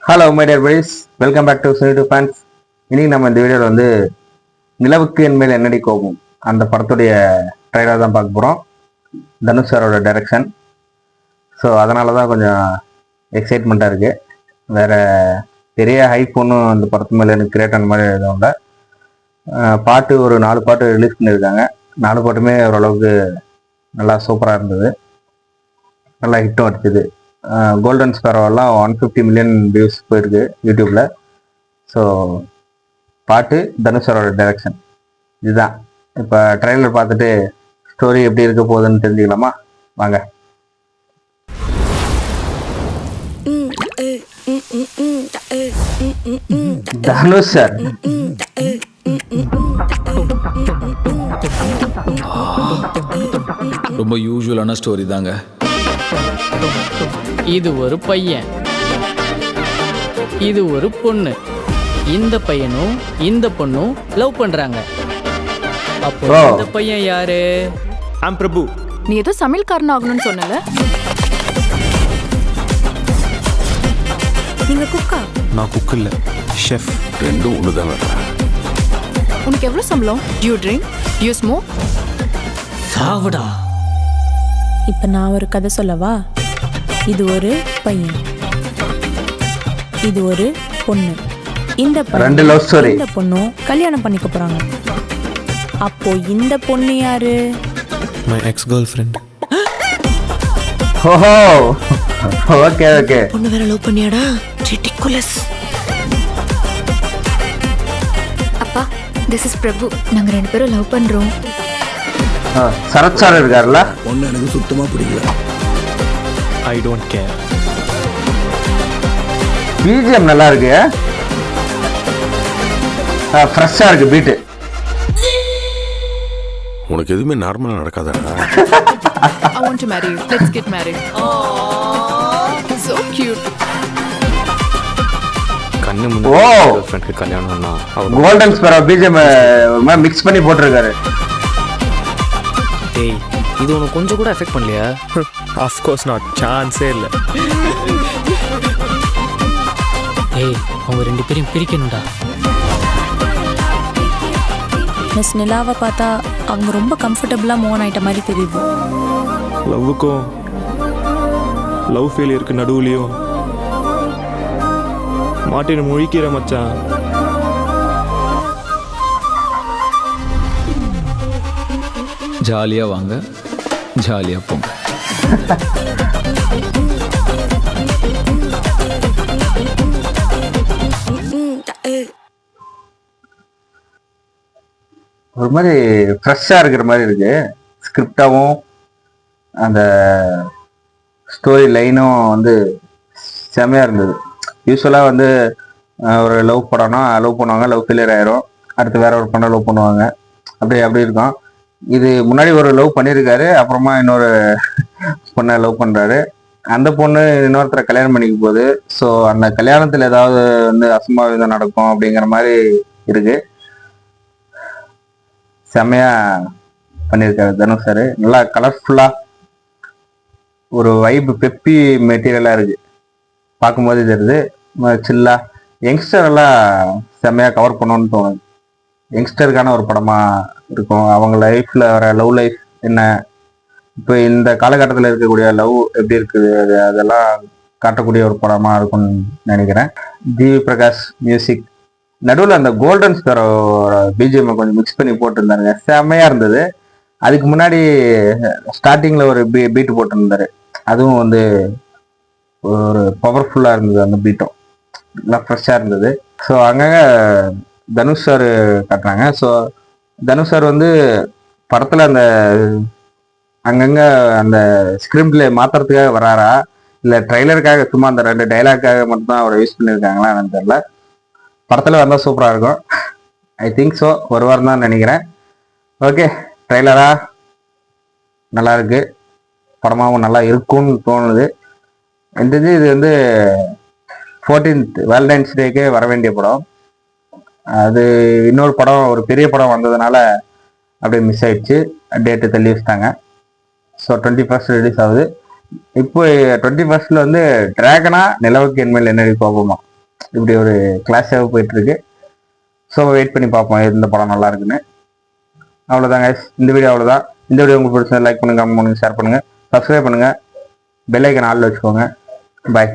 Hello my dear boys, welcome back to Cine Fans. இன்னைக்கு நம்ம இந்த வீடியோவில் வந்து நிலவுக்கு என்மேல் என்னடி கோபம் அந்த படத்துடைய ட்ரைலர் தான் பார்க்க போகிறோம். தனுஷ் சாரோட டைரக்ஷன். ஸோ அதனால தான் கொஞ்சம் எக்ஸைட்மெண்ட்டாக இருக்குது. வேறு பெரிய ஹைப் ஒன்றும் அந்த படத்து மேலே எனக்கு கிரியேட் ஆன மாதிரி எதுவும் இல்லை. பாட்டு ஒரு 4 பாட்டு ரிலீஸ் பண்ணியிருக்காங்க. 4 பாட்டுமே ஓரளவுக்கு நல்லா சூப்பராக இருந்தது, நல்லா ஹிட்டும் அடிச்சுது. கோல்டன் ஸ்பேரோவெல்லாம் 150 மில்லியன் வியூஸ் போயிருக்கு யூடியூப்ல. ஸோ பாட்டு தனுஷரோட டைரக்ஷன் இதுதான். இப்போ ட்ரெயிலர் பார்த்துட்டு ஸ்டோரி எப்படி இருக்க போகுதுன்னு தெரிஞ்சுக்கலாமா? வாங்க. தனுஷ் சார் ரொம்ப யூஸ்வலான ஸ்டோரி தாங்க. இது ஒரு பையன், இது ஒரு பொண்ணு. இந்த பையனும் இந்த பொண்ணும் லவ் பண்றாங்க. அப்போ இந்த பையன் யாரு? பிரபு. நீ ஏதோ சமையல்காரன் ஆகணும்னு சொன்னல. நீங்க குக்கா? நான் குக் இல்ல, ஷெஃப். ரெண்டும் ஒண்ணுதான். உனக்கு எவ்வளவு சம்பளம்? You drink, you smoke. சாவுடா. இப்போ நான் ஒரு கதை சொல்லவா? இது ஒரு பையன், இது ஒரு பொண்ணு. இந்த ரெண்டு லவ் ஸ்டோரி. இந்த பொண்ணும் கல்யாணம் பண்ணிக்க போறாங்க. அப்போ இந்த பொண்ணு யாரு? My X girl friend. ஓஹோ, ஓகே ஓகே. பொண்ணு வேற லவ் பண்ணியாடா? ரிடிகுலஸ். அப்பா, திஸ் இஸ் பிரபு. நாங்க 2 பேரும் லவ் பண்றோம். சரத் சார் இருக்காருல்ல? ஒண்ணு எனக்கு சுத்தமா பிடிக்கல. I don't care. பிஜிஎம் நல்லா இருக்கு, ஃப்ரெஷ்ஷா இருக்கு பீட்டு. உனக்கு எதுவுமே நார்மலா நடக்காதடா. I want to marry you. Let's get married. So cute. கண்ணு ஓ, முன்னாடி ஃப்ரெண்ட்க்கு கல்யாணம்னா கோல்டன் ஸ்பேரோ பிஜிஎம் மிக்ஸ் பண்ணி போட்டிருக்காரு. டேய், இது உனக்கு கொஞ்சம் கூட எஃபெக்ட் பண்ணலையா? ஆஃப் கோர்ஸ் நாட், சான்ஸே இல்ல. ஏய், அவங்க 2 பேரையும் பிரிக்கணும்டா. மிஸ் நிலாவை பார்த்தா அவங்க ரொம்ப கம்ஃபர்டபுளாக மூவ் ஆயிட்ட மாதிரி தெரியுது. லவ்வுக்கும் லவ் ஃபெயிலியருக்கு நடுவுலையும் மாட்டின முழிக்கிற மச்சான். ஜாலியா வாங்க, ஜாலியா போங்க. ஒரு மாதிரி ஃப்ரெஷ்ஷாக இருக்கிற மாதிரி இருக்கு. ஸ்கிரிப்டாகவும் அந்த ஸ்டோரி லைனும் வந்து செமையாக இருந்தது. யூஸ்வலாக வந்து ஒரு லவ் படம்னா லவ் பண்ணுவாங்க, லவ் ஃபெயிலியர் ஆயிரும், அடுத்து வேற ஒரு பொண்ணை லவ் பண்ணுவாங்க, அப்படி இருக்கும். இது முன்னாடி ஒரு லவ் பண்ணியிருக்காரு, அப்புறமா இன்னொரு பொண்ணை லவ் பண்ணுறாரு. அந்த பொண்ணு இன்னொருத்தரை கல்யாணம் பண்ணிக்க போகுது. ஸோ அந்த கல்யாணத்தில் ஏதாவது வந்து அசம்பாவிதம் நடக்கும் அப்படிங்கிற மாதிரி இருக்கு. செம்மையா பண்ணியிருக்காரு தனுஷ் சார். நல்லா கலர்ஃபுல்லா ஒரு வைப், பெப்பி மெட்டீரியலா இருக்கு. பார்க்கும்போது தெரியுது சில்லா. யங்ஸ்டர் எல்லாம் செம்மையா கவர் பண்ணணும்னு தோணுது. யங்ஸ்டருக்கான ஒரு படமா இருக்கும். அவங்க லைஃப்ல வர லவ் லைஃப் என்ன, இப்போ இந்த காலகட்டத்தில் இருக்கக்கூடிய லவ் எப்படி இருக்குது, அதெல்லாம் காட்டக்கூடிய ஒரு படமா இருக்கும்னு நினைக்கிறேன். ஜிவி பிரகாஷ் மியூசிக். நடுவில் அந்த கோல்டன் ஸ்பேரோட பிஜிஎம் கொஞ்சம் மிக்ஸ் பண்ணி போட்டிருந்தாருங்க, செம்மையா இருந்தது. அதுக்கு முன்னாடி ஸ்டார்டிங்ல ஒரு பீட்டு போட்டிருந்தாரு, அதுவும் வந்து ஒரு பவர்ஃபுல்லா இருந்தது. அந்த பீட்டும் நல்லா ஃப்ரெஷ்ஷாக இருந்தது. ஸோ அங்கங்க தனுஷ் சார் காட்டுறாங்க. ஸோ தனுஷ் சார் வந்து படத்துல அந்த அங்கங்க அந்த ஸ்கிரிப்ட்ல மாத்துறதுக்காக வராரா, இல்லை ட்ரைலருக்காக சும்மா அந்த 2 டைலாக்காக மட்டும் தான் அவரை யூஸ் பண்ணியிருக்காங்களா என்னன்னு தெரியல. படத்தில் வந்தால் சூப்பராக இருக்கும். ஐ திங்க் ஸோ, ஒரு வாரம் தான் நினைக்கிறேன். ஓகே, ட்ரைலரா நல்லா இருக்கு, படமாகவும் நல்லா இருக்கும்னு தோணுது. இது வந்து 14th வேலண்டைன்ஸ் டேக்கே வர வேண்டிய படம். அது இன்னொரு படம், ஒரு பெரிய படம் வந்ததுனால அப்படியே மிஸ் ஆயிடுச்சு, டேட்டு தள்ளி வச்சுட்டாங்க. ஸோ 21st ரிலீஸ் ஆகுது. இப்போ 21st வந்து டிராகனா நிலவுக்கு என்மேல் என்னடி கோபமா இப்படி ஒரு கிளாஸாக போயிட்டுருக்கு. ஸோ வெயிட் பண்ணி பார்ப்போம் எந்த படம் நல்லா இருக்குன்னு. அவ்வளோதாங்க, இந்த வீடியோ அவ்வளோதான். இந்த வீடியோ உங்களுக்கு பிடிச்சா லைக் பண்ணுங்கள், கமெண்ட் பண்ணுங்கள், ஷேர் பண்ணுங்கள், சப்ஸ்கிரைப் பண்ணுங்கள், பெல் ஐக்கன் ஆல்ல வச்சுக்கோங்க. பாய்.